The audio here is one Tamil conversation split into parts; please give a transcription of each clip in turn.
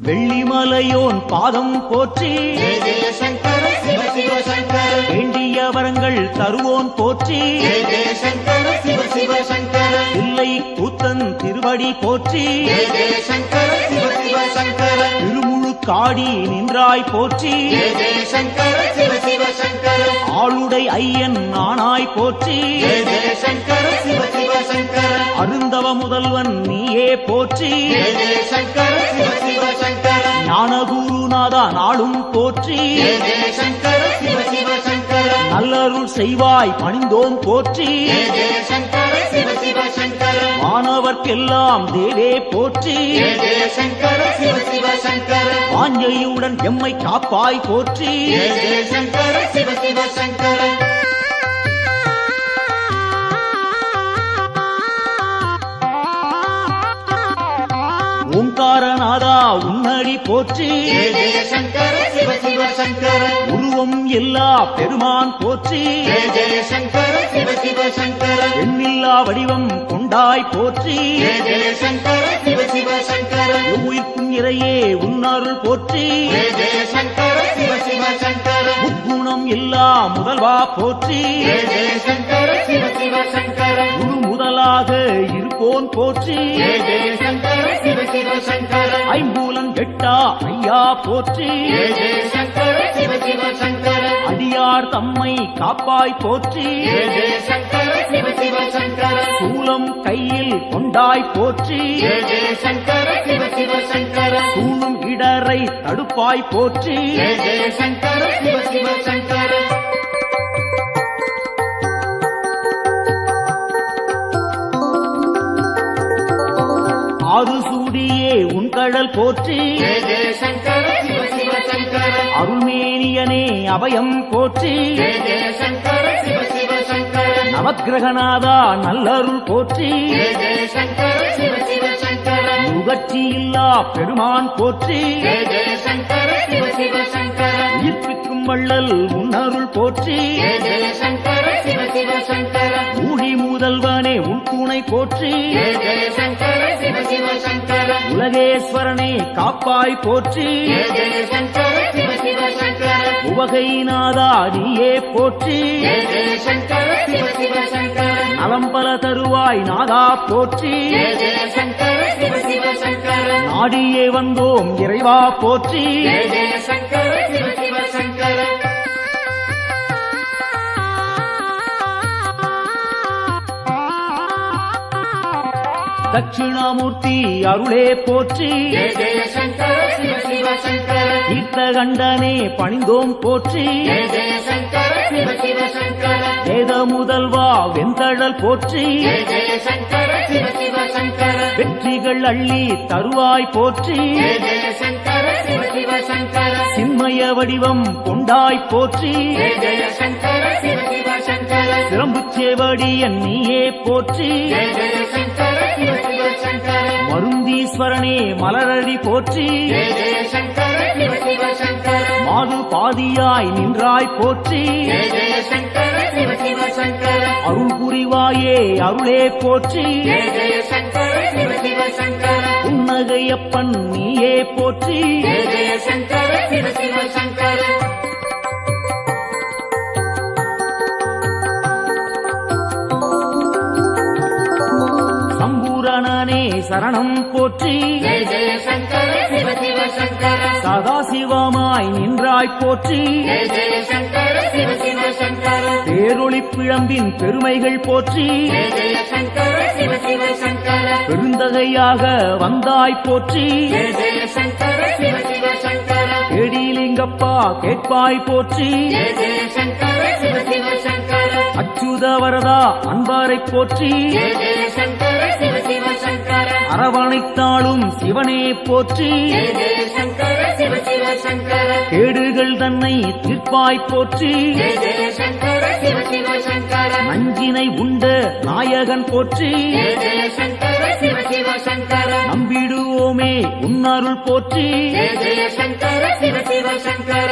வெள்ளிமலையோன் பாதம் போற்றி ஜெய ஜெய சங்கர சிவ சிவ சங்கர வேண்டிய வரங்கள் தருவோன் போற்றி ஜெய ஜெய சங்கர சிவ சிவ சங்கர இல்லை கூத்தன் திருவடி போற்றி ஜெய ஜெய சங்கர சிவ சிவ சங்கர திருமுழுக்காடி நின்றாய் போற்றி ஜெய ஜெய சங்கர சிவ சிவ சங்கர ஆளுடை ஐயன் நானாய் போற்றி ஜெய ஜெய சங்கர சிவ சிவ சங்கர அருந்தவ முதல்வன் நீயே போற்றி ஜெய ஜெய சங்கர சிவ சிவ சங்கர ஞானகுருநாதா நாளும் போற்றி ஜெய ஜெய சங்கர சிவ சிவ சங்கர நல்லருள் செய்வாய் பணிந்தோம் போற்றி ஜெய ஜெய சங்கர சிவ சிவ சங்கர மாணவர்க்கெல்லாம் தேவே போற்றி ஜெய ஜெய சங்கர சிவ சிவ சங்கர வாஞ்சையுடன் எம்மை காப்பாய் போற்றி ஜெய ஜெய சங்கர சிவ சிவ சங்கர ஓங்காரநாதா உன்னடி போற்றி ஜெய ஜெய சங்கர சிவ சிவ சங்கர உருவம் எல்லா பெருமான் போற்றி ஜெய ஜெய சங்கர சிவ சிவ சங்கர எண்ணில்லா வடிவம் கொண்டாய் போற்றி ஜெய ஜெய சங்கர சிவ சிவ சங்கர உயிர்க்கும் இறையே உன்னருள் போற்றி ஜெய ஜெய சங்கர சிவ சிவ சங்கர முக்குணம் எல்லா முதல்வா போற்றி ஜெய ஜெய சங்கர சிவ சிவ சங்கர குரு முதலாக இருப்போன் போற்றி ஜெய ஜெய சங்கர சிவ சிவ சங்கர ஐம்பூலன் எட்டா ஐயா போற்றி ஜெய ஜெய சங்கர சிவ சிவ சங்கர அடியார் தம்மை காப்பாய் போற்றி ஜெய ஜெய சங்கர சிவ சிவ சங்கர சூலம் கையில் கொண்டாய் போற்றி ஜெய ஜெய சங்கர சிவ சிவ சங்கர சூழும் இடரை தடுப்பாய் போற்றி ஜெய ஜெய சங்கர சிவ சிவ சங்கர ஆறு சூடியே உன் கடல் போற்றி ஜெய ஜெய சங்கர சிவ சிவ சங்கர அருள்மேனியனே அபயம் போற்றி ஜெய ஜெய சங்கர சிவ சிவ சங்கர நவக்கிரகநாதா நல்லருள் போற்றி ஜெய ஜெய சங்கர சிவ சிவ சங்கர முகற்றி இல்லா பெருமான் போற்றி ஜெய ஜெய சங்கர சிவ சிவ சங்கர உயிர்ப்பிக்கும் வள்ளல் உன்னருள் போற்றி ஜெய ஜெய சங்கர சிவ சிவ சங்கர ஊழி முதல்வனே உன் துணை போற்றி ஜெய ஜெய சங்கர சிவ சிவ சங்கர உலகேஸ்வரனே காப்பாய் போற்றி ஜெய ஜெய சங்கர சிவ சிவ சங்கர உவகைநாதா நீயே போற்றி ஜெய ஜெய சங்கர சிவ சிவ சங்கர நலம்பல தருவாய் நாதா போற்றி ஜெய ஜெய சங்கர சிவ சிவ சங்கர நாடியே வந்தோம் இறைவா போற்றி ஜெய ஜெய சங்கர சிவ சிவ சங்கர தட்சிணாமூர்த்தி அருளே போற்றி ஜெய ஜெய சங்கர சிவ சிவ சங்கர தீர்த்தகண்டனே பணிந்தோம் போற்றி ஜெய ஜெய சங்கர சிவ சிவ சங்கர வேத முதல்வா வெந்தழல் போற்றி ஜெய ஜெய சங்கர சிவ சிவ சங்கர வெற்றிகள் அள்ளி தருவாய் போற்றி ஜெய ஜெய சங்கர சிவ சிவ சங்கர சின்மய வடிவம் கொண்டாய் போற்றி ஜெய ஜெய சங்கர சிவ சிவ சங்கர சிரம்புச்சேவடியன் நீயே போற்றி ஜெய ஜெய சங்கர சிவ சிவ சங்கர மருந்தீஸ்வரனே மலரடி போற்றி ஜெய ஜெய சங்கர சிவ சிவ சங்கர மாது பாதியாய் நின்றாய் போற்றி ஜெய ஜெய சங்கர சிவ சிவ சங்கர அருள் புரிவாயே அருளே போற்றி ஜெய ஜெய சங்கர சிவ சிவ சங்கர புன்னகையப்பன் நீயே போற்றி ஜெய ஜெய சங்கர சிவ சிவ சங்கர சம்பூரணனே சரணம் போற்றி ஜெய ஜெய சங்கர சிவ சிவ சங்கர சதாசிவமாய் நின்றாய் போற்றி ஜெய ஜெய சங்கர சிவ சிவ சங்கர பேரொளி பிழம்பின் பெருமைகள் போற்றி ஜெய ஜெய சங்கர சிவ சிவ சங்கர பெருந்தகையாக வந்தாய் போற்றி ஜெய ஜெய சங்கர சிவ சிவ சங்கர கேடிலிங்கப்பா கேட்பாய் போற்றி ஜெய ஜெய சங்கர சிவ சிவ சங்கர அச்சுத வரதா அன்பாரை போற்றி ஜெய ஜெய சங்கர சிவ சிவ சங்கர அரவணைத்தாளும் சிவனே போற்றி ஜெய ஜெய சங்கர சிவ சிவ சங்கர கேடுகள் தன்னை தீர்ப்பாய் போற்றி ஜெய ஜெய சங்கர சிவ சிவ சங்கர நஞ்சினை உண்ட நாயகன் போற்றி ஜெய ஜெய சங்கர சிவ சிவ சங்கர நம்பிடுவோமே உன்னருள் போற்றி ஜெய ஜெய சங்கர சிவ சிவ சங்கர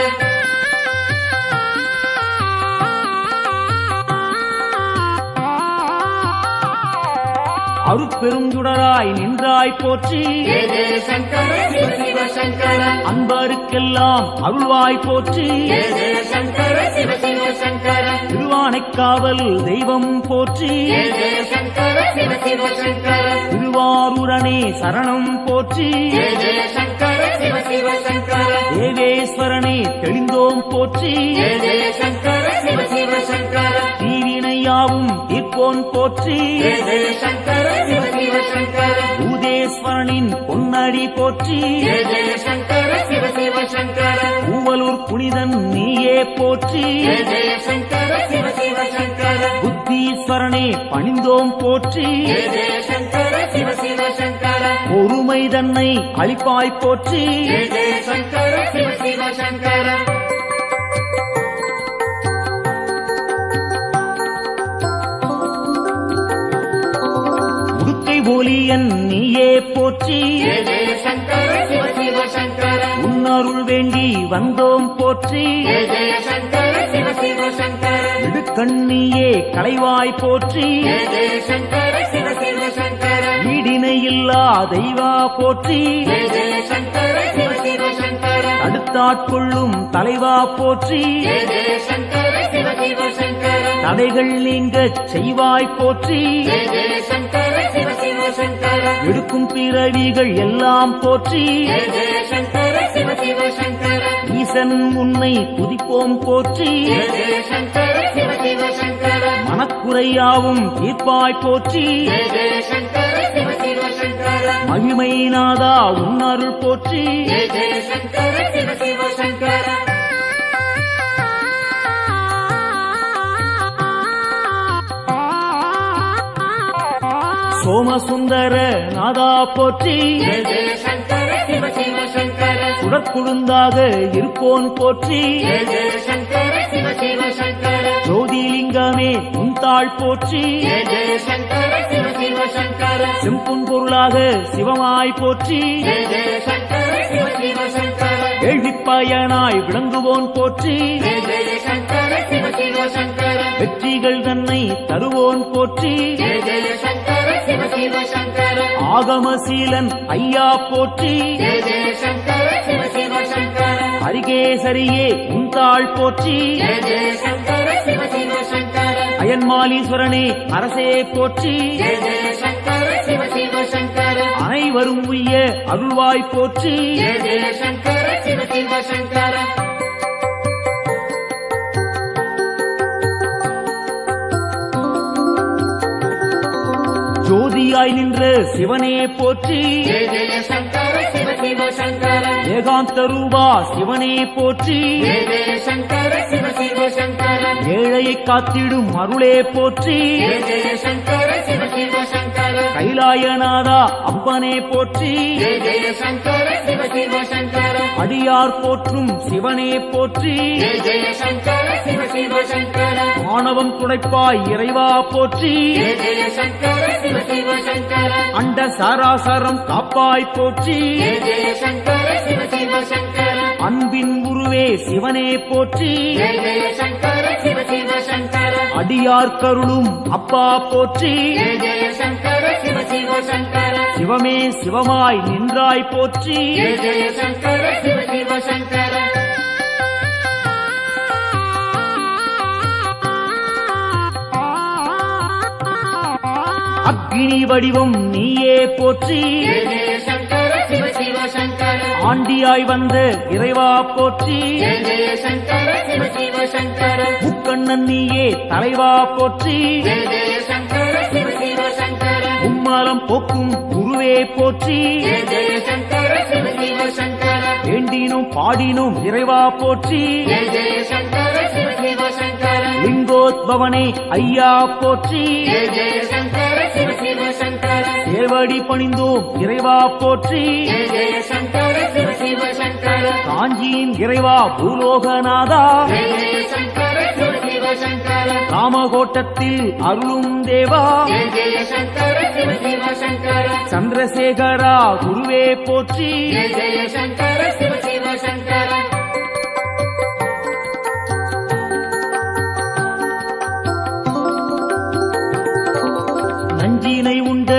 அருட்பெருஞ்சுடராய் நின்றாய் போற்றி ஜெய ஜெய சங்கர சிவ சிவ சங்கர அன்பருக்கெல்லாம் அருள்வாய் போற்றி ஜெய ஜெய சங்கர சிவ சிவ சங்கர திருவானைக்காவல் தெய்வம் போற்றி ஜெய ஜெய சங்கர சிவ சிவ சங்கர திருவாரூரணே சரணம் போற்றி ஜெய ஜெய சங்கர சிவ சிவ சங்கர தேவேஸ்வரனே தெளிந்தோம் போற்றி ஜெய ஜெய சங்கர சிவ சிவ சங்கர தீவினையாவும் தீர்ப்போன் போற்றி ஜெய ஜெய சங்கர சிவ சிவ சங்கர பூதேஸ்வரனின் பொன்னடி போற்றி ஜெய ஜெய சங்கர சிவ சிவ சங்கர பூவலூர் புனிதன் நீயே போற்றி ஜெய ஜெய சங்கர சிவ சிவ சங்கர புத்தீஸ்வரனே பணிந்தோம் போற்றி ஜெய ஜெய சங்கர சிவ சிவ சங்கர பொறுமை தன்னை அளிப்பாய் போற்றி ஜெய ஜெய சங்கர சிவ சிவ சங்கர உடுக்கை ஒலியன் நீயே போற்றி ஜெய ஜெய சங்கர சிவ சிவ சங்கர உன்னருள் வேண்டி வந்தோம் போற்றி ஜெய ஜெய சங்கர சிவ சிவ சங்கர இடுக்கண்ணியே களைவாய் போற்றி ஜெய ஜெய சங்கர சிவ சிவ சங்கர ஈடிணையில்லா தெய்வா போற்றி ஜெய ஜெய சங்கர சிவ சிவ சங்கர அடுத்தாட்கொள்ளும் தலைவா போற்றி ஜெய ஜெய சங்கர சிவ சிவ சங்கர தடைகள் நீங்கச் செய்வாய் போற்றி ஜெய ஜெய சங்கர சிவ சிவ சங்கர எடுக்கும் பிறவிகள் எல்லாம் போற்றி ஜெய ஜெய சங்கர சிவ சிவ சங்கர ஈசன் உன்னை துதிப்போம் போற்றி ஜெய ஜெய சங்கர சிவ சிவ சங்கர மனக்குறையாவும் தீர்ப்பாய் போற்றி ஜெய ஜெய சங்கர சிவ சிவ சங்கர மகிமை நாதா உன்னருள் போற்றி ஜெய ஜெய சங்கர சிவ சிவ சங்கர சோமசுந்தர நாதா போற்றி ஜெய ஜெய சங்கர சிவ சிவ சங்கர சுடற்குழுந்தாக இருப்போன் போற்றி ஜெய ஜெய சங்கர சிவ சிவ சங்கர ஜோதிலிங்கமே உன்தாள் போற்றி ஜெய ஜெய சங்கர சிவ சிவ சங்கர செம்புன் பொருளாக சிவமாய் போற்றி ஜெய ஜெய சங்கர சிவ சிவ சங்கர கேள்விப்பயனாய் விளங்குவோன் போற்றி ஜெய ஜெய சங்கர சிவ சிவ சங்கர வெற்றிகள் தன்னை தருவோன் போற்றி ஜெய ஜெய சங்கர சிவ சிவ சங்கர ஆகமசீலன் ஐயா போற்றி ஜெய ஜெய சங்கர சிவ சிவ சங்கர அரிகேசரியே உன்தாள் போற்றி ஜெய ஜெய சங்கர சிவ சிவ சங்கர அயன்மாலீஸ்வரனே அரசே போற்றி ஜெய ஜெய சங்கர சிவ சிவ சங்கர அனைவரும் உய்ய அருள்வாய் போற்றி ஜெய ஜெய சங்கர சிவ சிவ சங்கர ஜோதியாய் நின்ற சிவனே போற்றி ஜெய ஜெய சங்கர சிவ சிவ சங்கர ஏகாந்த ரூபா சிவனே போற்றி ஜெய ஜெய சங்கர சிவ சிவ சங்கர ஏழையை காத்திடும் அருளே போற்றி ஜெய ஜெய சங்கர சிவ சிவ சங்கர கைலாயநாதா அப்பனே போற்றி ஜெய ஜெய சங்கர சிவ சிவ சங்கர அடியார் போற்றும் சிவனே போற்றி ஜெய ஜெய சங்கர சிவ சிவ சங்கர ஆணவம் துடைப்பாய் இறைவா போற்றி ஜெய ஜெய சங்கர சிவ சிவ சங்கர அண்ட சாராசரம் காப்பாய் போற்றி ஜெய ஜெய சங்கர சிவ சிவ சங்கர அன்பின் உருவே சிவனே போற்றி ஜெய ஜெய சங்கர சிவ சிவ சங்கர அடியார் கருளும் அப்பா போற்றி ஜெய ஜெய சங்கர சிவ சிவ சங்கர சிவமே சிவமாய் நின்றாய் போற்றி ஜெய ஜெய சங்கர சிவ சிவ சங்கர அக்னி வடிவம் நீயே போற்றி ஜெய ஜெய சங்கர சிவ சிவ சங்கர ஆண்டியாய் வந்த இறைவா போற்றி ஜெய ஜெய சங்கர சிவ சிவ சங்கர முக்கண்ணன் நீயே தலைவா போற்றி ஜெய ஜெய சங்கர சிவ சிவ சங்கர உம்மாலம் போக்கும் குருவே போற்றி ஜெய ஜெய சங்கர சிவ சிவ சங்கர வேண்டினும் பாடினும் இறைவா போற்றி ஜெய ஜெய சங்கர சிவ சிவ சங்கர லிங்கோத்பவனே ஐயா போற்றி ஜெய ஜெய சங்கர சிவ சிவ சங்கர சேவடி பணிந்தோம் இறைவா போற்றி ஜெய ஜெய சங்கர சிவ சிவ சங்கர காஞ்சியின் இறைவா பூலோகநாதா ஜெய ஜெய சங்கர சிவ சிவ சங்கர காமகோட்டத்தில் அருளும் தேவா ஜெய ஜெய சங்கர சிவ சிவ சங்கர சந்திரசேகரா குருவே போற்றி ஜெய ஜெய சங்கர சிவ சிவ சங்கர நஞ்சினை உண்ட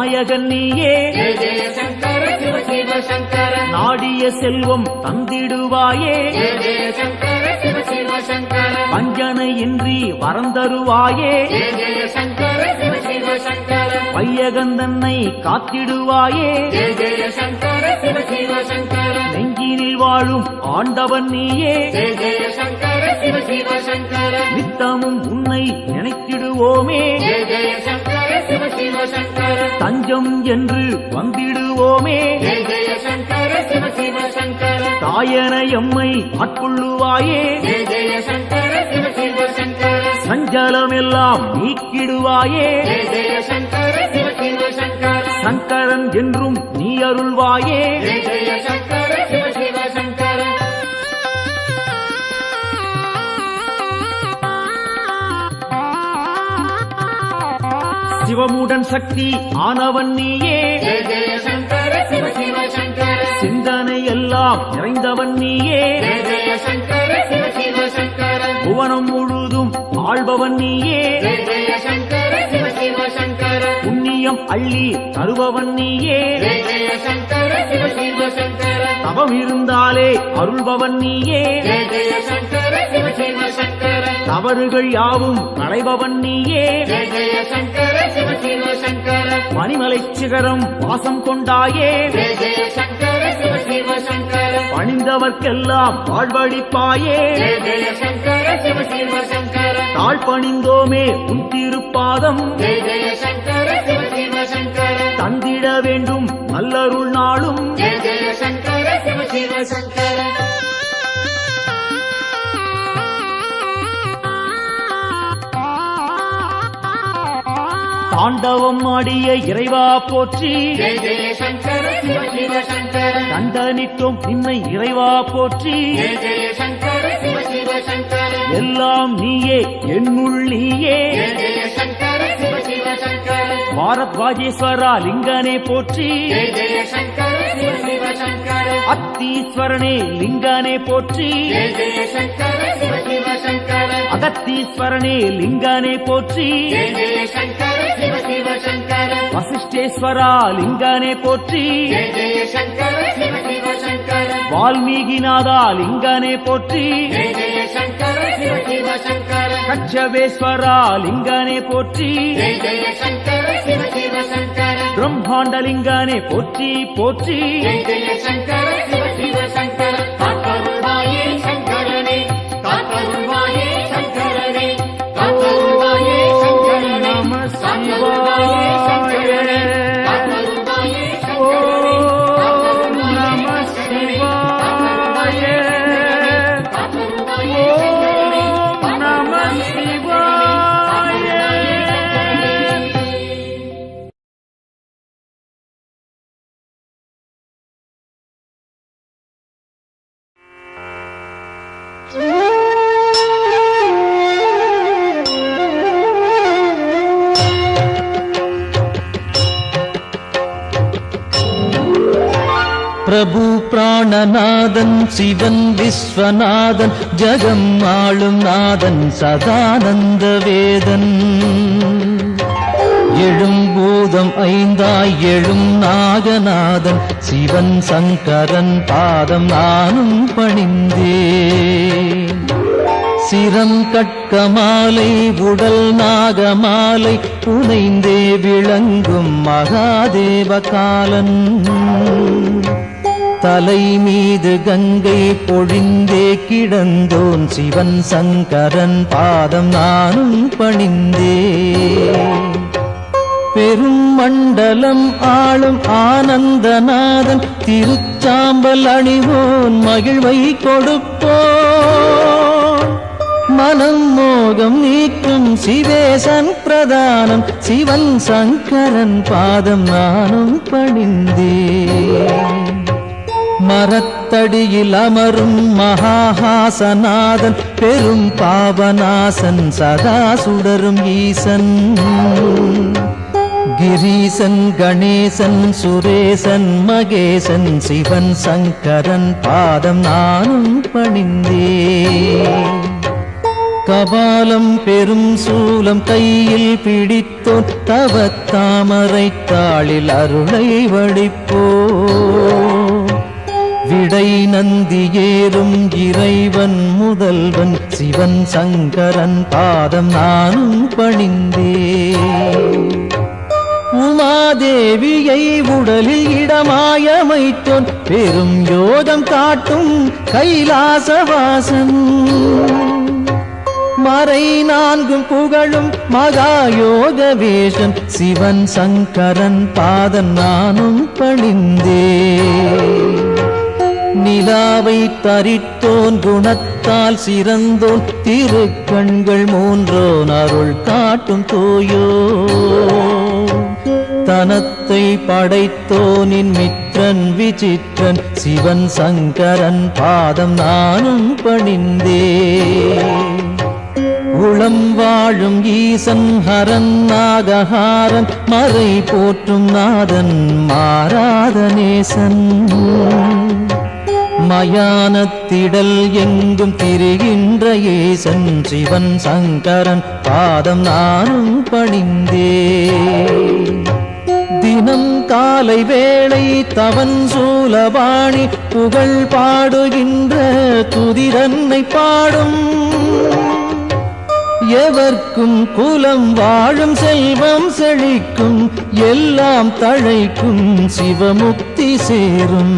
நாயகன் நீயே ஜெய ஜெய சங்கர சிவ சிவ சங்கர நாடிய செல்வம் தந்திடுவாயே ஜெய ஜெய சங்கர சிவ சிவ சங்கர வஞ்சனையின்றி வரந்தருவாயே ஜெய ஜெய சங்கர சிவ சிவ சங்கர வையகந்தன்னை காத்திடுவாயே ஜெய ஜெய சங்கர சிவ சிவ சங்கர நெஞ்சினில் வாழும் ஆண்டவன் நீயே ஜெய ஜெய சங்கர சிவ சிவ சங்கர நித்தமும் உன்னை நினைத்திடுவோமே ஜெய ஜெய சங்கர சிவ சிவ சங்கர தஞ்சம் என்று வந்திடுவோமே ஜெய ஜெய சங்கர சிவ சிவ சங்கர தாயன எம்மை ஆட்கொள்ளுவாயே ஜெய ஜெய சங்கர சிவ சிவ சங்கர சஞ்சலமெல்லாம் நீக்கிடுவாயே ஜெய ஜெய சங்கர சிவ சிவ சங்கர சங்கரன் என்றும் நீ அருள்வாயே ஜெய ஜெய சங்கர சிவ சிவ சங்கர சிவமுடன் சக்தி ஆனவன் நீயே ஜெய ஜெய சங்கர சிவ சிவ சங்கர சிந்தனை எல்லாம் நிறைந்தவன் நீயே ஜெய ஜெய சங்கர சிவ சிவ சங்கர புவனம் முழுதும் ஆள்பவன் நீயே ஜெய ஜெய சங்கர சிவ சிவ சங்கர புண்ணியம் அள்ளி தருபவன் நீயே ஜெய ஜெய சங்கர சிவ சிவ சங்கர தவம் இருந்தாலே அருள்பவன் நீயே ஜெய ஜெய சங்கர சிவ சிவ சங்கர தவறுகள் யாவும் களைபவன் நீயே ஜெய ஜெய சங்கர சிவ சிவ சங்கர பனிமலை சிகரம் வாசம் கொண்டாயே ஜெய ஜெய சங்கர சிவ சிவ சங்கர பணிந்தவர்க்கெல்லாம் வாழ்வழிப்பாயே ஜெய ஜெய சங்கர சிவ சிவ சங்கர தாழ் பணிந்தோமே உன் திருப்பாதம் ஜெய ஜெய சங்கர சிவ சிவ சங்கர தந்திட வேண்டும் நல்லருள் நாளும் ஜெய ஜெய சங்கர சிவ சிவ சங்கர தாண்டவம் ஆடிய இறைவா போற்றி ஜெய ஜெய சங்கர சிவ சிவ சங்கர தண்டனிட்டோம் நின்னை இறைவா போற்றி ஜெய ஜெய சங்கர சிவ சிவ சங்கர எல்லாம் நீயே என்னுள் நீயே ஜெய ஜெய சங்கர சிவ சிவ சங்கர பாரத்வாஜேஸ்வரா லிங்கனே போற்றி ஜெய ஜெய சங்கர சிவ சிவ சங்கர அத்தீஸ்வரனே லிங்கனே போற்றி ஜெய ஜெய சங்கர சிவ சிவ சங்கர அகத்தீஸ்வரனே லிங்கனே போற்றி ஜெய ஜெய சங்கர சிவ சிவ சங்கர வசிஷ்டேஸ்வரா லிங்கனே போற்றி ஜெய ஜெய சங்கர சிவ சிவ சங்கர வால்மீகிநாதா லிங்கனே போற்றி ஜெய ஜெய சங்கர சிவ சிவ சங்கர கச்சவேஸ்வரா லிங்கனே போற்றி ஜெய ஜெய சங்கர சிவ சிவ சங்கர பிரம்மாண்டலிங்கனே போற்றி போற்றி ஜெய ஜெய சங்கர சிவ சிவ சங்கர காத்தருள்வாயே சங்கரனே காத்தருள்வாயே சங்கரனே காத்தருள்வாயே சங்கரனே நம காத்தருள்வாயே சங்கரனே சிவாய காத்தருள்வாயே ஓம் நம சிவாய காத்தருள்வாயே ஓம் நம சிவாய பிரபு பிராணநாதன் சிவன் விஸ்வநாதன் ஜகம் ஆளும் நாதன் சதானந்த வேதன் எழும் பூதம் ஐந்தாய் எழும் நாகநாதன் சிவன் சங்கரன் பாதம் நானும் பணிந்தேன் சிரம் கட்கமாலை உடல் நாகமாலை புனைந்தே விளங்கும் மகாதேவ காலன் தலை மீது கங்கை பொழிந்தே கிடந்தோன் சிவன் சங்கரன் பாதம் நானும் பணிந்தேன் பெரும் மண்டலம் ஆளும் ஆனந்தநாதன் திருச்சாம்பல் அணிவோன் மகிழ்வை கொடுப்போன் மனம் மோகம் நீக்கும் சிவேசன் பிரதானம் சிவன் சங்கரன் பாதம் நானும் பணிந்தேன் மரத்தடியில் அமரும் மகாஹாசநாதன் பெரும் பாவநாசன் சதா சுடரும் ஈசன் கிரீசன் கணேசன் சுரேசன் மகேசன் சிவன் சங்கரன் பாதம் நானும் பணிந்தேன் கபாலம் பெரும் சூலம் கையில் பிடித்தோன் தவத்தாமரை தாளில் அருளை வடிப்போ விடை நந்தி ஏறும் இறைவன் முதல்வன் சிவன் சங்கரன் பாதம் நானும் பணிந்தே உமாதேவியை உடலில் இடமாயமைத்தோன் பெரும் யோகம் காட்டும் கைலாசவாசன் மறை நான்கும் புகழும் மகாயோக வேஷன் சிவன் சங்கரன் பாதம் நானும் பணிந்தே நிலாவை தரித்தோன் குணத்தால் சிறந்தோன் திருக்கண்கள் மூன்றோன் அருள் காட்டும் தோயோ தனத்தை படைத்தோனின் மித்திரன் விசித்திரன் சிவன் சங்கரன் பாதம் நானும் பணிந்தே உளம் வாழும் ஈசன் ஹரன் நாகஹாரன் மறை போற்றும் நாதன் மாறாத நேசன் மயானத்திடல் எங்கும் திரிகின்ற ஏசன் சிவன் சங்கரன் பாதம் நானும் பணிந்தே தினம் காலை வேளை தவன் சூலபாணி புகழ் பாடுகின்ற துதிரன்னை பாடும் எவர்க்கும் குலம் வாழும் செல்வம் செழிக்கும் எல்லாம் தழைக்கும் சிவமுக்தி சேரும்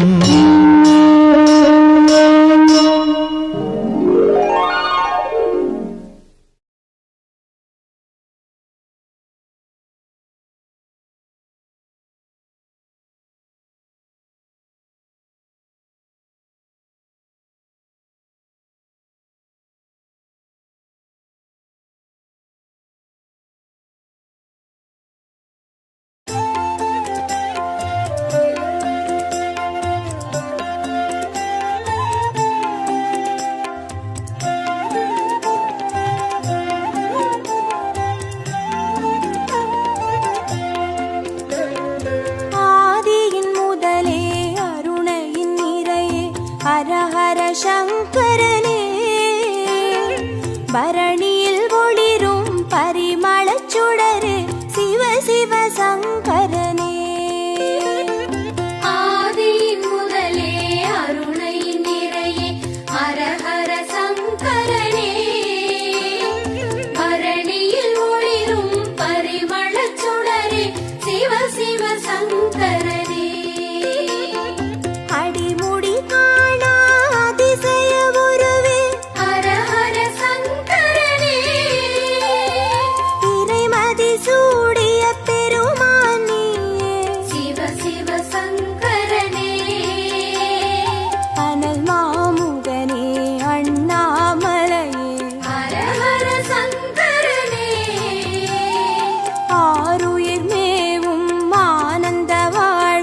சங்கரனே பரணியில் ஒளிரும் பரிமளச் சுடரே சிவ சிவ சங்கரனே ஆதியின் முதலே அருணையின் நிறையே ஹர ஹர சங்கரனே பரணியில் ஒளிரும் பரிமளச் சுடரே சிவ சிவ சங்கரனே அடிமுடி காணா அதிசய உருவே ஹர ஹர சங்கரனே இறைமதி சூடிய பெருமானே சிவ சிவ சங்கரனே அனல் மாமுகனே அண்ணாமலையே ஹர ஹர சங்கரனே ஆருயிர் மேவும் ஆனந்த வாழ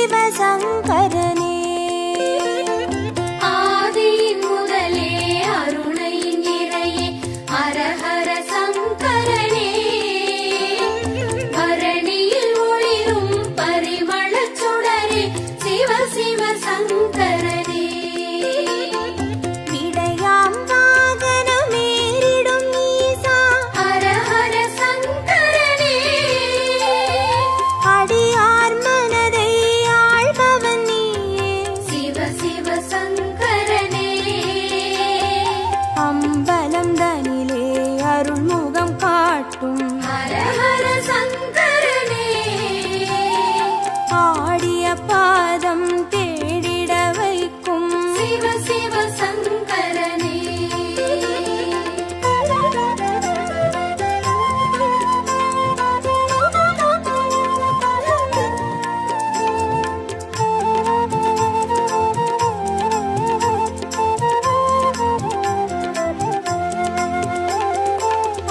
சிவ சங்கரனே. ஆதியின் முதலே அருணையின் நிறையே ஹரஹர சங்கரனே. பரணியில் ஒளிரும் பரிமளச் சுடரே சிவ சிவ சங்கரனே. விடையாம் வாகனமேறிடும் ஈசா ஹரஹர சங்கரனே. அடியார் மனதை ஆள்பவன் நீயே. சிவ சிவ சங்கரனே. அம்பலம் தனிலே அருள்முகம் காட்டும் ஹரஹர சங்கரனே. ஆடிய பாதம் தேடிட வைக்கும் சிவ சிவ சங்கரனே.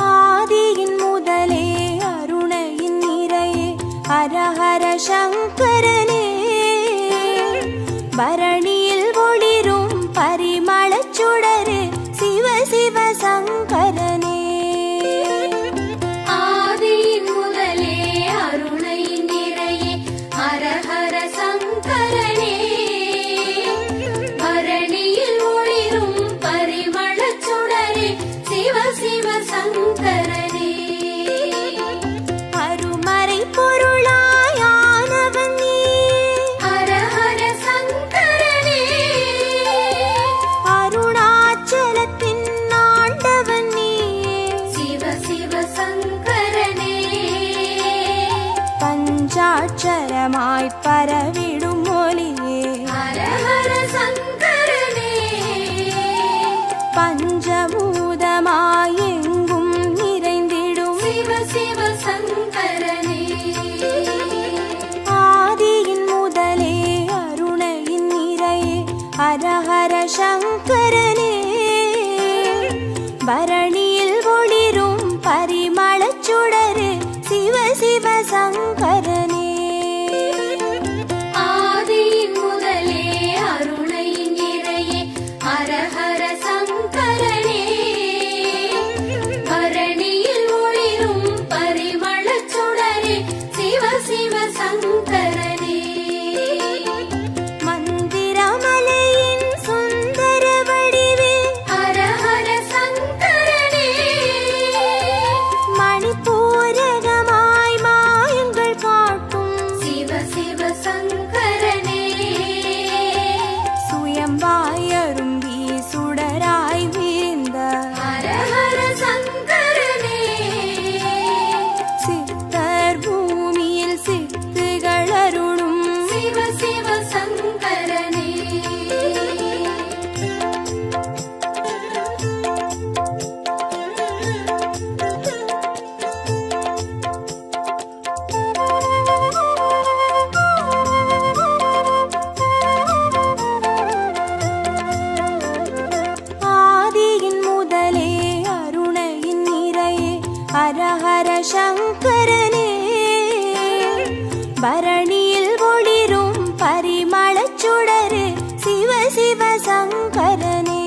ஆதியின் முதலே அருணையின் நிறையே ஹரஹர சங்கரனே. பரணியில் ஒளிரும் பரிமளச் சுடரே சிவ சிவ சங்கரனே. ஆதியின் முதலே அருணையின் நிறையே ஹரஹர சங்கரனே. பரணியில் ஒளிரும் பரிமளச் சுடரே சிவ சிவ சங்கரனே. அருமறை பொருளாயானவன் நீயே. ஹரஹர சங்கரனே. அருணாச்சலத்தின் ஆண்டவன் நீயே. சிவ சிவ சங்கரனே. பஞ்சாட்சரமாய் பரவிடும் ஒளியே. ஹரஹர சங்கரனே. பஞ்சபூதமாய் எங்கும் நிறைந்திடும் சிவ சிவ சங்கரனே. ஆதியின் முதலே அருணையின் நிறையே ஹரஹர சங்கரனே. பரணியில் ஒளிரும் பரிமளச் சுடரே சிவ சிவ சங்கரனே. ஆதியின் முதலே அருணையின் நிறையே ஹரஹர சங்கரனே. பரணியில் ஒளிரும் பரிமளச் சுடரே சிவ சிவ சங்கரனே. மந்திரமலையின் சுந்தர வடிவே ஹரஹர சங்கரனே. மணிப்பூரகமாய் மாயங்கள் காட்டும் சிவ சிவ சங்கரனே. சுயம்பாய் அரும்பி சுடராய் வீழ்ந்த ஹரஹர சங்கரனே. சித்தர் பூமியில் சித்துகள் அருளும் சிவ சிவ சங்கரனே. ஆதியின் முதலே அருணையின் நிறையே ஹரஹர சங்கரனே. பரணியில் ஒளிரும் பரிமளச் சுடரே சிவ சிவ சங்கரனே.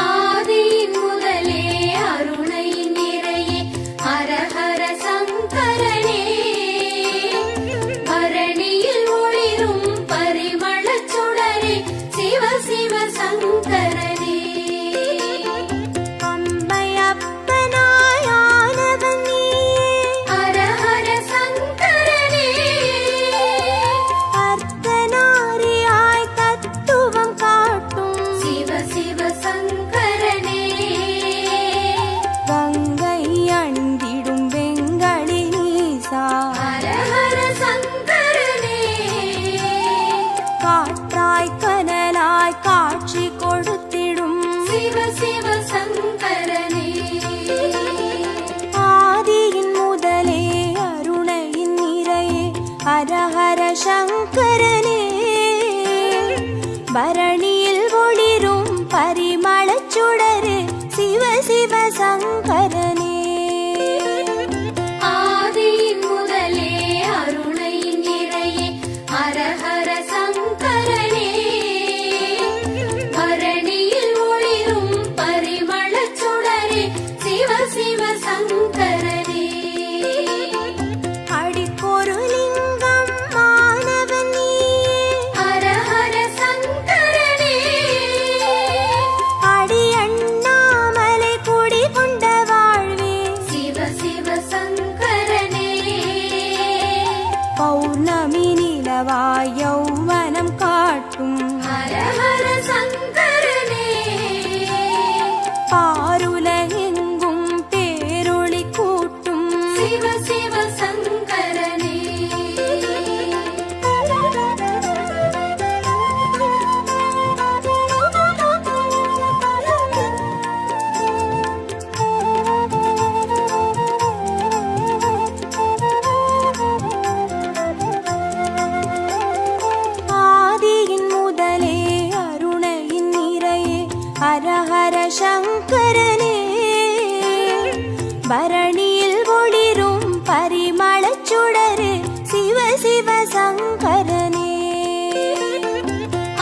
ஆதியின் முதலே அருணையின் நிறையே ஹரஹர சங்கரனே. பரணியில் ஒளிரும் பரிமளச் சுடரே சிவ சிவ சங்கரனே. அம்மையப்பனாய் ஆனவன் நீயே. ஹரஹர சங்கரனே. அர்த்தநாரியாய் தத்துவம் காட்டும் சிவ சிவ சங்கரனே. கங்கை அணிந்திடும் வெங்களி நீசா. ஹரஹர சங்கரனே. காற்றாய் கனலாய் காட்சி கொடுத்திடும் சிவ சிவ சங்கரனே. ஆதியின் முதலே அருணையின் நிறையே ஹரஹர சங்கரனே. பரணியில் ஒளிரும் பரிமளச் சுடரே சிவ சிவ சங்கரனே. ஆதியின் முதலே அருணையின் நிறையே அல்லவாய் யௌவனம் காட்டும் ஹர ஹர சங்கரனே பாருலகெங்கும் பேரொளி கூட்டும் சிவ சிவ சங்கரனே ஆதியின் முதலே அருணையின் நிறையே ஹர ஹர சங்கரனே பரணியில் ஒளிரும் பரிமளச் சுடரே சிவ சிவ சங்கரனே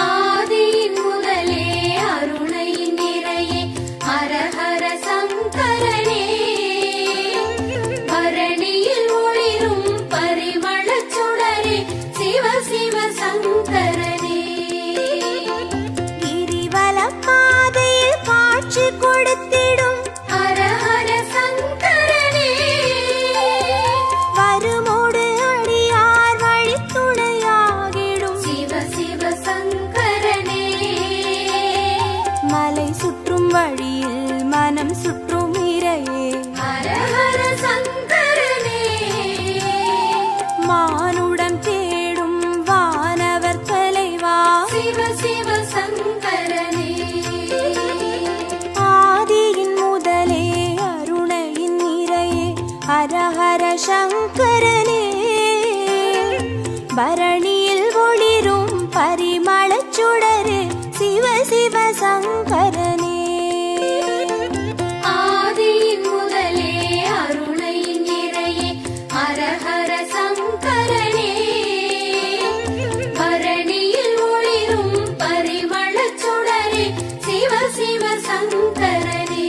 ஆதியின் முதலே அருணையின் நிறையே ஹர ஹர சங்கரனே பரணியில் ஒளிரும் பரிமளச் சுடரே சிவ சிவ சங்கரனே கிரிவலம் பாதையில் காட்சி கொடுத்திடும் ஹர ஹர சங்கரனே வருமோடு அடியார் வழித்துணையாகிடும் சிவ சிவ சங்கரனே மலை சுற்றும் வழியில் மனம் சுற்றும் இறையே ஹர ஹர சங்கரனே மானுடம் தேடும் வானவர் தலைவா சிவ சிவ சங்கரனே ஆதியின் முதலே அருணையின் நிறையே ஹர ஹர சங்கரனே பரணியில் ஒளிரும் பரிமளச் சுடரே சிவ சிவ சங்கரனே ஆதியின் முதலே அருணையின் நிறையே ஹர ஹர சங்கரனே பரணியில் ஒளிரும் பரிமளச் சுடரே சிவ சிவ சங்கரனே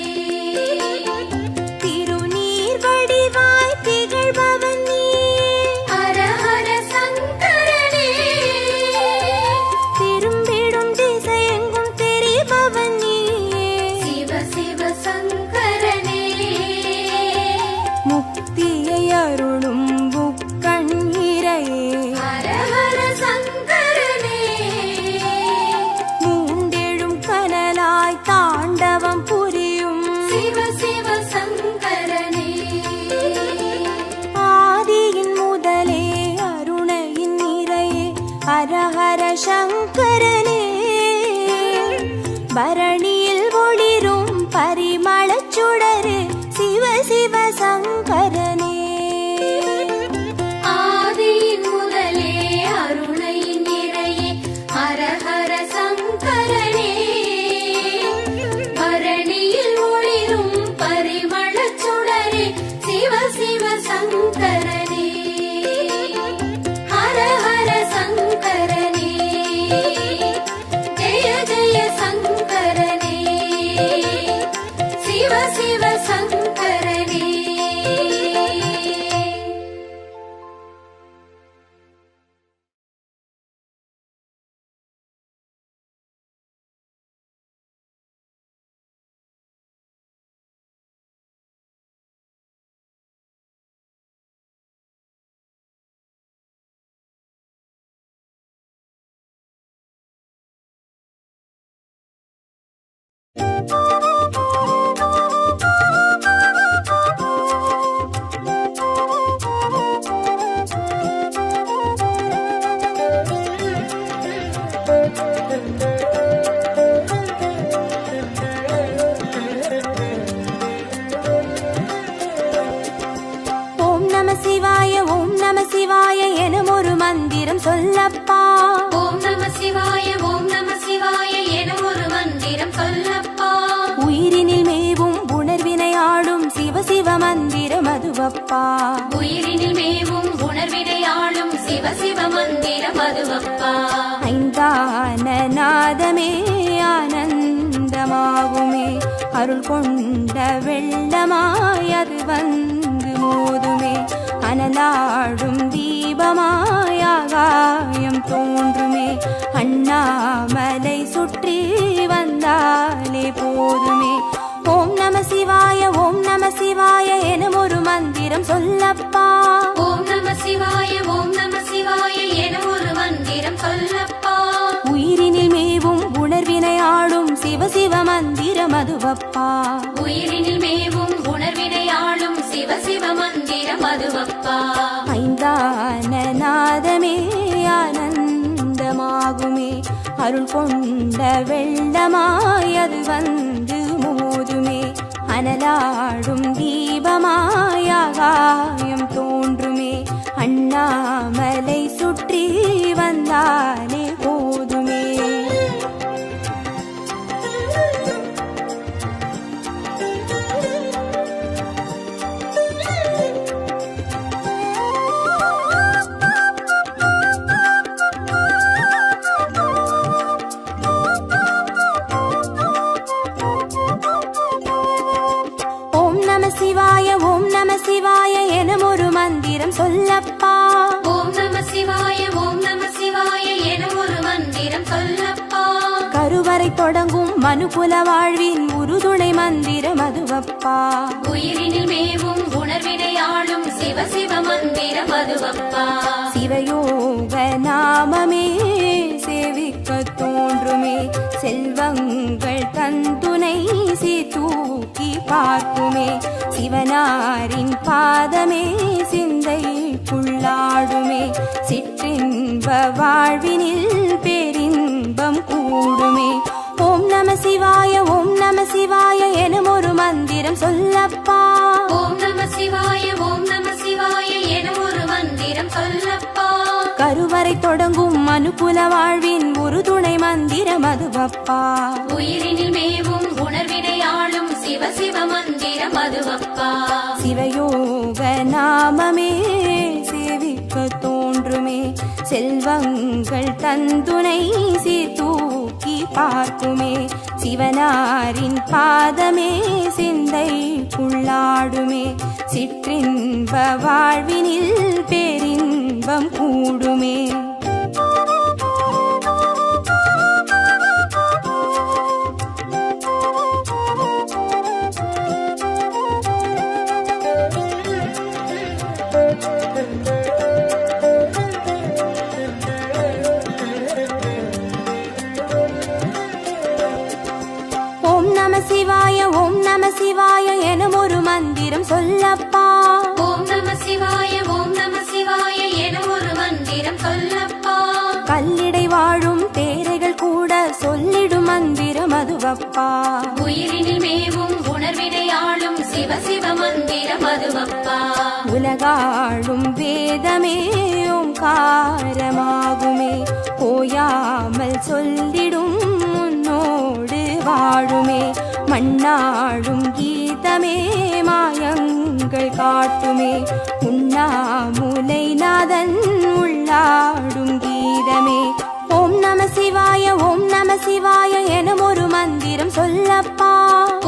திருநீர் வடிவாய் திகழ்பவன் நீ ஹர ஹர சங்கரனே திரும்பிடும் திசையெங்கும் தெரிபவன் நீயே சிவ சிவ சங்கரனே முக்தியை அருளும் முக்கண் இறையே ஹர ஹர சங்கரனே மூண்டெழும் கனலாய் தாண்டவம் புரியும் சிவ சிவ சங்கரனே ஆதியின் முதலே அருணையின் நிறையே ஹர ஹர சங்கரனே பரணியில் ஒளிரும் பரிமளச் சுடரே சிவ சிவ சங்கரனே ஆதியின் முதலே அருணையின் நிறையே ஹர ஹர சங்கரனே பரணியில் ஒளிரும் பரிமளச் சுடரே சிவ சிவ சங்கரனே ஹர ஹர சங்கரனே ஜெய ஜெய சங்கரனே சிவ சிவ சங்கரனே ஓம் நம சிவாய எனும் ஒரு மந்திரம் சொல்லப்பா ஓம் நம சிவாய என ஒரு மந்திரம் சொல்லப்பா உயிரினில் மேவும் உணர்வினை ஆளும் சிவ சிவ மந்திரம் அதுவப்பா உயிரினில் மேவும் உணர்வினையாளும் சிவ சிவ மந்திரம் அதுவப்பா ஐந்தான நாதமே ஆனந்தமாகுமே அருள் கொண்ட வெள்ளமாய் அது வந்து மோதுமே அனலாடும் தீபமாய் ஆகாயம் தோன்றுமே அண்ணாமலை சுற்றி வந்தாலே போதுமே ஓம் நம சிவாய எனும் ஒரு மந்திரம் சொல்லப்பா ஓம் நம சிவாய என ஒரு மந்திரம் சொல்லப்பா. உயிரினில் மேவும் உணர்வினை ஆளும் சிவ சிவ மந்திரம் அதுவப்பா. உயிரினில் மேவும் உணர்வினை ஆளும் சிவ சிவ மந்திரம் அதுவப்பா. ஐந்தான நாதமே ஆனந்தமாகுமே, அருள் கொண்ட வெள்ளமாய் அது வந்து மோதுமே, அனலாடும் தீபமாய் ஆகாயம் தோன்றுமே, அண்ணாமலை சுற்றி வந்தாலே போதுமே. சிவாய ஓம் நம சிவாய எனும் ஒரு மந்திரம் சொல்லப்பா. ஓம் நம சிவாய ஓம் நம சிவாய எனும் ஒரு மந்திரம் சொல்லப்பா. கருவறை தொடங்கும் மனுகுல வாழ்வின் உறுதுணை மந்திரம் அதுவப்பா. உயிரினில் மேவும் உணர்வினை ஆளும் சிவ சிவ மந்திரம் அதுவப்பா. சிவயோக நாமமே சேவிக்க தோன்றுமே, செல்வங்கள் தந்துணை தூக்கி பார்க்குமே, சிவனாரின் பாதமே சிந்தைக்குள்ளாடுமே, சிற்றின்ப வாழ்வினில் பேரின்பம் கூடுமே. ஓம் நம சிவாய ஓம் நம சிவாய எனும் ஒரு மந்திரம் சொல்லப்பா. ஓம் நம சிவாய ஓம் நம சிவாய எனும் ஒரு மந்திரம் சொல்லப்பா. கருவறை தொடங்கும் மனுகுல வாழ்வின் உறுதுணை மந்திரம் அதுவப்பா. உயிரினில் மேவும் உணர்வினை ஆளும் சிவ சிவ மந்திரம் அதுவப்பா. சிவயோக நாமமே சேவிக்க தோன்றுமே, செல்வங்கள் தந்துணை தூக்கி பார்க்குமே, சிவனாரின் பாதமே சிந்தைக்குள்ளாடுமே, சிற்றின்ப வாழ்வினில் பேரின்பம் கூடுமே. ஓம் நம சிவாய ஓம் நம சிவாய எனும் ஒரு மந்திரம் சொல்லப்பா. ஓம் நம சிவாய ஓம் நம சிவாய எனும் ஒரு மந்திரம் சொல்லப்பா. கல்லிடை வாழும் தேரைகள் கூட சொல்லிடும் மந்திரம் அதுவப்பா. உயிரினில் மேவும் உணர்வினை ஆளும் சிவ சிவ மந்திரம் அதுவப்பா. உலகாளும் வேதமே ஓங்காரமாகுமே, ஓயாமல் சொல்லிடும் உன்னோடு வாழுமே, மண்ணாடும் கீதமே மாயங்கள் காட்டுமே, உண்ணாமுலை நாதன் உள்ளாடும் கீதமே. ஓம் நம சிவாய ஓம் நம சிவாய எனும் ஒரு மந்திரம் சொல்லப்பா.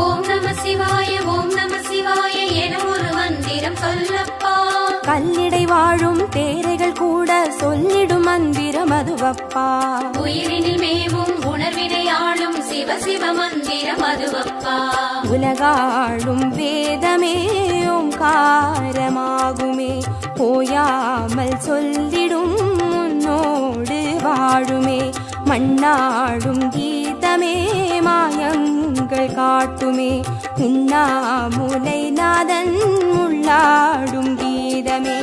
ஓம் நம சிவாய ஓம் நம சிவாய எனும் ஒரு மந்திரம் சொல்லப்பா. கல்லிடை வாழும் தேரைகள் கூட சொல்லிடும் மந்திரம் அதுவப்பா. உயிரினில் மேவும் உணர்வினை ஆளும் சிவ சிவ மந்திரம் அதுவப்பா. உலகாளும் வேதமே ஓங்காரமாகுமே, ஓயாமல் சொல்லிடும் உன்னோடு வாழுமே, மண்ணாடும் கீதமே மாயங்கள் காட்டுமே, உண்ணாமுலை நாதன் உள்ளாடும் கீதமே.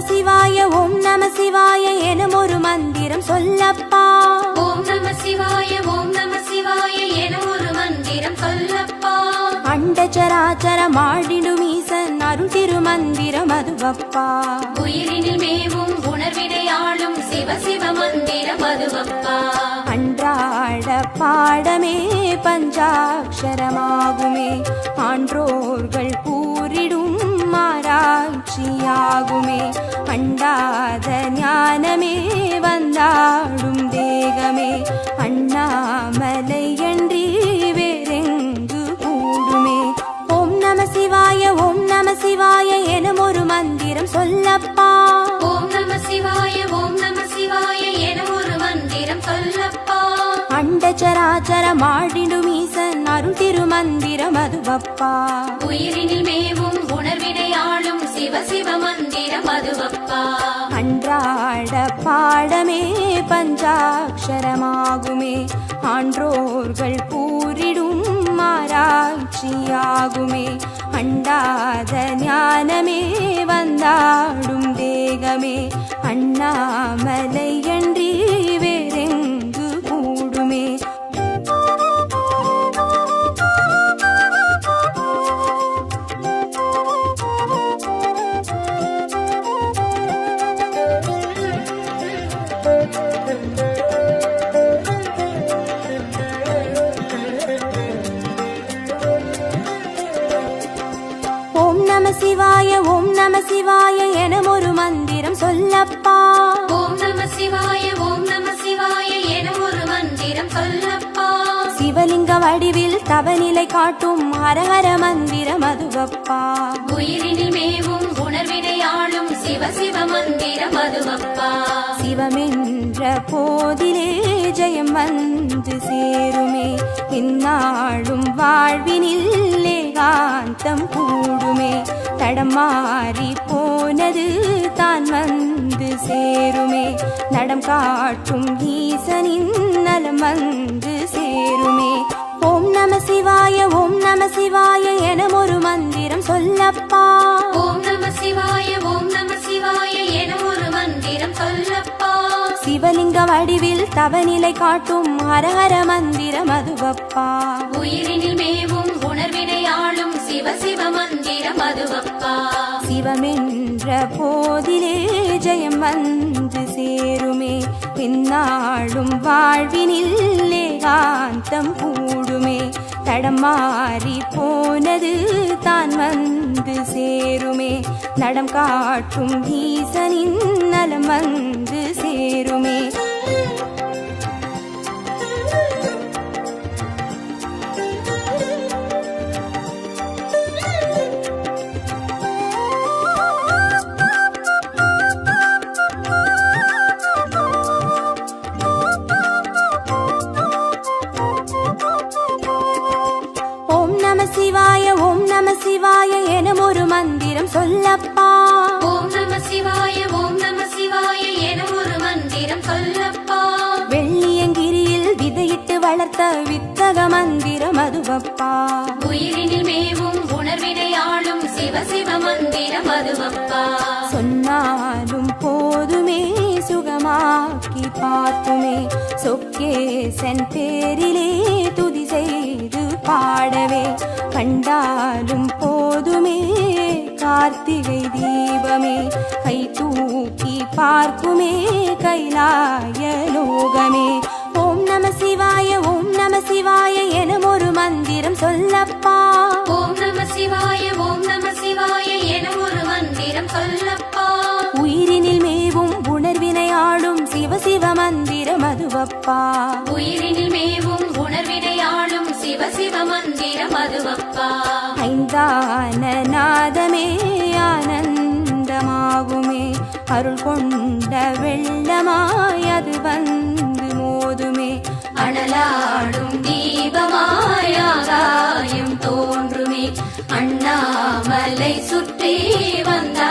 சிவாய ஓம் நம சிவாய எனும் ஒரு மந்திரம் சொல்லப்பா. ஓம் நம சிவாய ஓம் நம சிவாய எனும் ஒரு மந்திரம் சொல்லப்பா. அண்டச்சராச்சர மாடிடும் ஈசன் அருள் திருமந்திரம் அதுவப்பா. உயிரினில் மேவும் உணர்வினை ஆளும் சிவ சிவ மந்திரம் அதுவப்பா. அன்றாட பாடமே பஞ்சாட்சரமாகுமே, ஆன்றோர்கள் கூறிடும் ஆராய்ச்சியாகுமே, அண்டாத ஞானமே வந்தாடும் தேகமே, அண்ணாமலை என்றி வேறெங்கு கூடுமே. ஓம் நம சிவாய ஓம் நம சிவாய பஞ்சாட்சரமாடிடும் ஈசன் அருள் திருமந்திரம் அதுவப்பா. உயிரினில் மேவும் உணர்வினையாளும் சிவ சிவ மந்திரம் அதுவப்பா. அன்றாட பாடமே பஞ்சாட்சரமாகுமே, ஆன்றோர்கள் கூறிடும் ஆராய்ச்சியாகுமே. அண்டாத ஞானமே வந்தாடும் தேகமே, அண்ணாமலையன்றி வேறெங்கு கூடுமே. ஓம் நம சிவாய ஓம் நம சிவாய என ஒரு மந்திரம் சொல்லப்பா. ஓம் நம சிவாய ஓம் நம சிவாய என ஒரு மந்திரம் சொல்லப்பா. சிவலிங்க வடிவில் தவநிலை காட்டும் ஹரஹர மந்திரம் அதுவப்பா. உயிரினில் மேவும் உணர்வினையாளும் சிவ சிவ மந்திரம் அதுவப்பா. சிவமென்ற போதிலே ஜெயம் வந்து சேருமே, இந்நாளும் வாழ்வினில் ஏகாந்தம் கூடுமே. தடமாறி போனது தான் வந்து சேருமே, நடம் காட்டும் ஈசனின் நலம் வந்து சேருமே. ஓம் நம சிவாய ஓம் நம சிவாய என ஒரு மந்திரம் சொல்லப்பா. ஓம் நம சிவாய ஓம் நம சிவாய என ஒரு மந்திரம் சொல்லப்பா. சிவலிங்க வடிவில் தவநிலை காட்டும் ஹரஹர மந்திரம் அதுவப்பா. உயிரினில் மேவும் உணர்வினையாளும் சிவ சிவ மந்திரம் அதுவப்பா. சிவமென்ற போதிலே ஜெயம் வந்து சேருமே, இந்நாளும் வாழ்வினில் ஏகாந்தம் கூடுமே. தடமாறி போனது தான் வந்து சேருமே, நடம் காட்டும் ஈசனின் நலம் வந்து சேருமே. ஓம் நம சிவாய ஓம் நம சிவாய என ஒரு மந்திரம் சொல்லப்பா. ஓம் நம சிவாய ஓம் நம சிவாய என ஒரு மந்திரம் சொல்லப்பா. வெள்ளியங்கிரியில் விதையிட்டு வளர்த்த வித்தக மந்திரம் அதுவப்பா. உயிரினில் மேவும் உணர்வினையாளும் சிவ சிவ மந்திரம் அதுவப்பா. சொன்னாலும் போதுமே சுகமாக்கி பார்த்துமே, சொக்கேசன் பேரிலே துதி செய்து பாடவே. கண்டாலும் போதுமே கார்த்திகை தீபமே, கை தூக்கி பார்க்குமே கைலாய லோகமே. ஓம் நம சிவாய ஓம் நம சிவாய என ஒரு மந்திரம் சொல்லப்பா. ஓம் நம சிவாய ஓம் நம சிவாய என ஒரு மந்திரம் சொல்லப்பா. உயிரினில் மேவும் உணர்வினையாளும் சிவ சிவ மந்திரம் அதுவப்பா. உயிரினில் மேவும் உணர்வினையாளும் சிவ சிவ மந்திரம் அதுவப்பா. ஐந்தான நாதமே ஆனந்தமாகுமே, அருள் கொண்ட வெள்ளமாய் அது வந்து மோதுமே. அனலாடும் தீபமாய் ஆகாயம் தோன்றுமே, அண்ணாமலை சுற்றி வந்தா